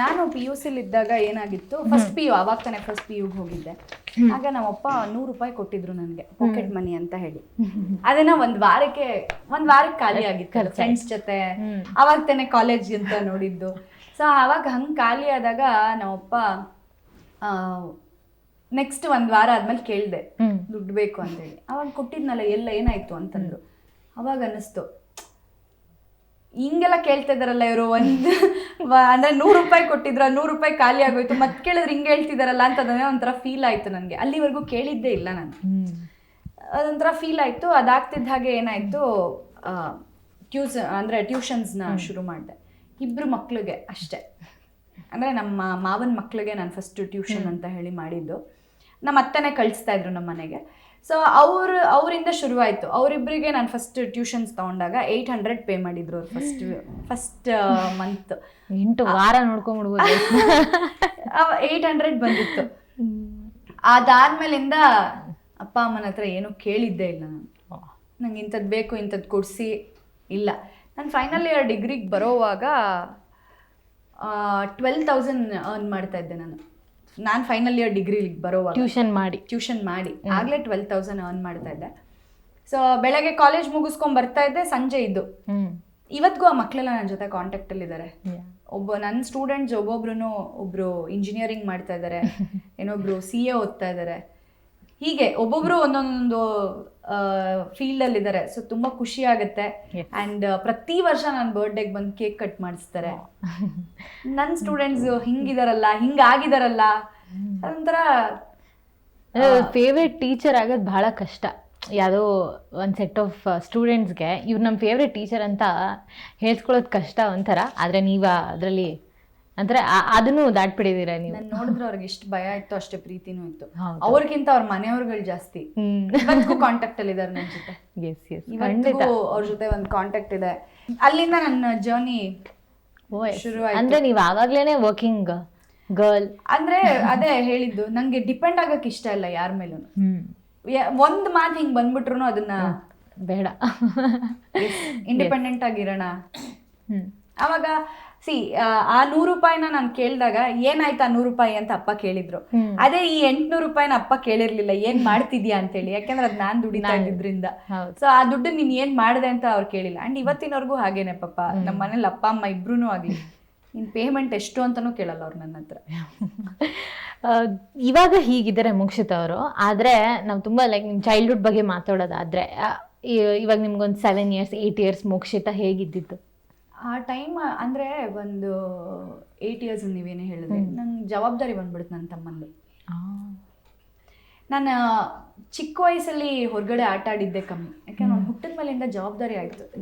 ನಾನು PUC ಇದ್ದಾಗ ಏನಾಗಿತ್ತು, ಫಸ್ಟ್ PU ಅವಾಗ ತಾನೆ ಫಸ್ಟ್ PUಗೆ ಹೋಗಿದ್ದೆ. ಆಗ ನಮ್ಮಪ್ಪ 100 ರೂಪಾಯಿ ಕೊಟ್ಟಿದ್ರು ನನಗೆ ಪಾಕೆಟ್ ಮನಿ ಅಂತ ಹೇಳಿ. ಅದನ್ನ ಒಂದ್ ವಾರಕ್ಕೆ ಖಾಲಿ ಆಗಿತ್ತು ಫ್ರೆಂಡ್ಸ್ ಜೊತೆ. ಅವಾಗ ತಾನೆ ಕಾಲೇಜ್ ಅಂತ ನೋಡಿದ್ದು. ಸೊ ಅವಾಗ ಹಂಗೆ ಖಾಲಿ ಆದಾಗ ನಮ್ಮಪ್ಪ ನೆಕ್ಸ್ಟ್ ಒಂದ್ ವಾರ ಆದ್ಮೇಲೆ ಕೇಳಿದೆ ದುಡ್ಡು ಬೇಕು ಅಂತೇಳಿ. ಅವಾಗ ಕೊಟ್ಟಿದ್ನಲ್ಲ ಎಲ್ಲ ಏನಾಯ್ತು ಅಂತಂದ್ರು. ಅವಾಗ ಅನ್ನಿಸ್ತು ಹಿಂಗೆಲ್ಲ ಕೇಳ್ತಾ ಇದಾರಲ್ಲ ಇವರು, ಅಂದ್ರೆ 100 ರೂಪಾಯಿ ಕೊಟ್ಟಿದ್ರ 100 ರೂಪಾಯಿ ಖಾಲಿ ಆಗೋಯ್ತು, ಮತ್ತೆ ಕೇಳಿದ್ರೆ ಹಿಂಗೆ ಹೇಳ್ತಿದಾರಲ್ಲ ಅಂತ ಅದನ್ನೇ ಒಂಥರ ಫೀಲ್ ಆಯ್ತು ನನಗೆ. ಅಲ್ಲಿವರೆಗೂ ಕೇಳಿದ್ದೇ ಇಲ್ಲ ನಾನು. ಅದೊಂಥರ ಫೀಲ್ ಆಯ್ತು. ಅದಾಗ್ತಿದ್ದ ಹಾಗೆ ಏನಾಯ್ತು, ಟ್ಯೂಷನ್ಸ್ನ ಶುರು ಮಾಡಿದೆ. 2 ಮಕ್ಳಿಗೆ ಅಷ್ಟೇ, ಅಂದರೆ ನಮ್ಮ ಮಾವನ ಮಕ್ಳಿಗೆ ನಾನು ಫಸ್ಟ್ ಟ್ಯೂಷನ್ ಅಂತ ಹೇಳಿ ಮಾಡಿದ್ದು. ನಮ್ಮ ಅತ್ತನೇ ಕಳಿಸ್ತಾ ಇದ್ರು ನಮ್ಮ ಮನೆಗೆ. ಸೊ ಅವರಿಂದ ಶುರುವಾಯಿತು. ಅವರಿಬ್ಬರಿಗೆ ನಾನು ಫಸ್ಟ್ ಟ್ಯೂಷನ್ಸ್ ತೊಗೊಂಡಾಗ 800 ಪೇ ಮಾಡಿದ್ರು ಅವ್ರು ಫಸ್ಟ್ ಮಂತ್. 8 ವಾರ ನೋಡ್ಕೊಂಡ್ಬಿಡ್ಬೋದು. 800 ಬಂದಿತ್ತು. ಅದಾದ್ಮೇಲಿಂದ ಅಪ್ಪ ಅಮ್ಮನ ಹತ್ರ ಏನೂ ಕೇಳಿದ್ದೇ ಇಲ್ಲ ನಾನು. ನಂಗೆ ಇಂಥದ್ದು ಬೇಕು ಇಂಥದ್ದು ಕೊಡಿಸಿ ಇಲ್ಲ. ನಾನು ಫೈನಲ್ ಇಯರ್ ಡಿಗ್ರಿಗೆ ಬರೋವಾಗ 12,000 ಅರ್ನ್ ಮಾಡ್ತಾ ಇದ್ದೆ ನಾನು ಫೈನಲ್ ಇಯರ್ ಡಿಗ್ರಿ ಬರೋವಾಗ ಟ್ಯೂಷನ್ ಮಾಡಿ ಆಗಲೇ 12,000 ಅರ್ನ್ ಮಾಡ್ತಾ ಇದ್ದೆ. ಸೊ ಬೆಳಗ್ಗೆ ಕಾಲೇಜ್ ಮುಗಿಸ್ಕೊಂಡ್ ಬರ್ತಾ ಇದ್ದೆ, ಸಂಜೆ ಇದ್ದು. ಇವತ್ತಿಗೂ ಆ ಮಕ್ಕಳೆಲ್ಲ ನನ್ನ ಜೊತೆ ಕಾಂಟ್ಯಾಕ್ಟಲ್ಲಿ ಇದ್ದಾರೆ. ನನ್ನ ಸ್ಟೂಡೆಂಟ್ಸ್ ಒಬ್ಬರು ಇಂಜಿನಿಯರಿಂಗ್ ಮಾಡ್ತಾ ಇದ್ದಾರೆ, ಇನ್ನೊಬ್ರು CA ಓದ್ತಾ ಇದ್ದಾರೆ. ಹೀಗೆ ಒಬ್ಬೊಬ್ರು ಒಂದೊಂದು ಫೀಲ್ಡಲ್ಲಿ ಇದ್ದಾರೆ. ಸೊ ತುಂಬ ಖುಷಿ ಆಗುತ್ತೆ. ಆ್ಯಂಡ್ ಪ್ರತಿ ವರ್ಷ ನನ್ನ ಬರ್ಡೇಗೆ ಬಂದು ಕೇಕ್ ಕಟ್ ಮಾಡಿಸ್ತಾರೆ. ನನ್ನ ಸ್ಟೂಡೆಂಟ್ಸ್ ಹಿಂಗಿದಾರಲ್ಲ, ಹಿಂಗಾಗಿದಾರಲ್ಲ, ಅದೊಂಥರ ಫೇವ್ರೇಟ್ ಟೀಚರ್ ಆಗೋದು ಬಹಳ ಕಷ್ಟ. ಯಾವುದೋ ಒಂದು ಸೆಟ್ ಆಫ್ ಸ್ಟೂಡೆಂಟ್ಸ್ಗೆ ಇವ್ರು ನಮ್ಮ ಫೇವ್ರೇಟ್ ಟೀಚರ್ ಅಂತ ಹೇಳ್ಸ್ಕೊಳ್ಳೋದು ಕಷ್ಟ ಒಂಥರ. ಆದರೆ ನೀವು ಅದರಲ್ಲಿ ಅಂದ್ರೆ ಅದನ್ನು ದಾಟ್ಬಿಟ್ಟಿದ್ದೀರಾ ನೀವು. ನಾನು ನೋಡಿದ್ರೆ ಅವ್ರಿಗೆ ಎಷ್ಟು ಭಯ ಇತ್ತು ಅಷ್ಟೇ ಪ್ರೀತಿನೂ ಇತ್ತು. ಅವ್ರಿಗಿಂತ ಅವ್ರ ಮನೆಯವ್ರುಗಳು ಜಾಸ್ತಿ. ಇವತ್ತಿಗೂ ಕಾಂಟ್ಯಾಕ್ಟ್ ಅಲ್ಲಿ ಇದ್ದಾರೆ ನನ್ನ ಜೊತೆ. ಇವತ್ತಿಗೂ ಅವ್ರ ಜೊತೆ ಒಂದು ಕಾಂಟ್ಯಾಕ್ಟ್ ಇದೆ. ಅಲ್ಲಿಂದ ನನ್ನ ಜರ್ನಿ ಶುರು ಆಯ್ತು. ಅಂದ್ರೆ ನೀವು ಆವಾಗ್ಲೇನೆ ವರ್ಕಿಂಗ್ ಗರ್ಲ್. ಅಂದ್ರೆ ಅದೇ ಹೇಳಿದ್ದು, ನಂಗೆ ಡಿಪೆಂಡ್ ಆಗಕ್ಕೆ ಇಷ್ಟ ಇಲ್ಲ ಯಾರ ಮೇಲೂ. ಒಂದ್ ಮಾತು ಹಿಂಗ್ ಬಂದ್ಬಿಟ್ರು ಅದನ್ನ ಬೇಡ, ಇಂಡಿಪೆಂಡೆಂಟ್ ಆಗಿರೋಣ. ಅವಾಗ ಆ 100 ರೂಪಾಯಿನ ನಾನು ಕೇಳಿದಾಗ ಏನಾಯ್ತು ಆ 100 ರೂಪಾಯಿ ಅಂತ ಅಪ್ಪ ಕೇಳಿದ್ರು. ಅದೇ ಈ 800 ರೂಪಾಯಿನ ಅಪ್ಪ ಕೇಳಿರ್ಲಿಲ್ಲ, ಏನ್ ಮಾಡ್ತಿದ್ಯಾ ಅಂತೇಳಿ. ಯಾಕಂದ್ರೆ ಅದ್ ನಾನ್ ದುಡಿತಾ ಇದ್ದಿದ್ರಿಂದ. ಸೊ ಆ ದುಡ್ಡು ನೀನ್ ಏನ್ ಮಾಡಿದೆ ಅಂತ ಅವ್ರು ಕೇಳಿಲ್ಲ. ಅಂಡ್ ಇವತ್ತಿನವರೆಗೂ ಹಾಗೇನೆ ಪಾಪ ನಮ್ಮ ಮನೇಲಿ ಅಪ್ಪ ಅಮ್ಮ ಇಬ್ರು ಆಗ್ಲಿ ನಿನ್ ಪೇಮೆಂಟ್ ಎಷ್ಟು ಅಂತಾನೂ ಕೇಳಲ್ಲ ಅವ್ರು ನನ್ನ ಹತ್ರ. ಇವಾಗ ಹೀಗಿದ್ದಾರೆ ಮೋಕ್ಷಿತಾ ಅವರು. ಆದ್ರೆ ನಾವು ತುಂಬಾ ಲೈಕ್ ನಿಮ್ ಚೈಲ್ಡ್ಹುಡ್ ಬಗ್ಗೆ ಮಾತಾಡೋದಾದ್ರೆ, ಇವಾಗ ನಿಮ್ಗೊಂದು 7 years 8 years ಮೋಕ್ಷಿತಾ ಹೇಗಿದ್ದಿತ್ತು? ಆ ಟೈಮ್ ಅಂದರೆ ಒಂದು 8 years ನೀವೇನೇ ಹೇಳಿದ್ರೆ ನಂಗೆ ಜವಾಬ್ದಾರಿ ಬಂದ್ಬಿಡುತ್ತೆ ನನ್ನ ತಮ್ಮಂದು. ನಾನು ಚಿಕ್ಕ ವಯಸ್ಸಲ್ಲಿ ಹೊರಗಡೆ ಆಟ ಆಡಿದ್ದೆ ಕಮ್ಮಿ. ಯಾಕೆಂದ್ರೆ ನಾನು ಹುಟ್ಟಿದ ಮೇಲಿಂದ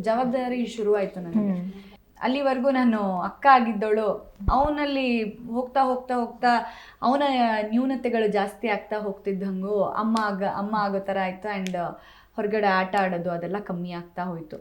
ಜವಾಬ್ದಾರಿ ಶುರು ಆಯಿತು ನನಗೆ. ಅಲ್ಲಿವರೆಗೂ ನಾನು ಅಕ್ಕ ಆಗಿದ್ದವಳು, ಅವನಲ್ಲಿ ಹೋಗ್ತಾ ಹೋಗ್ತಾ ಹೋಗ್ತಾ ಅವನ ನ್ಯೂನತೆಗಳು ಜಾಸ್ತಿ ಆಗ್ತಾ ಹೋಗ್ತಿದ್ದಂಗೂ ಅಮ್ಮ ಆಗೋ ಥರ ಆಯಿತು. ಆ್ಯಂಡ್ ಹೊರಗಡೆ ಆಟ ಆಡೋದು ಅದೆಲ್ಲ ಕಮ್ಮಿ ಆಗ್ತಾ ಹೋಯಿತು.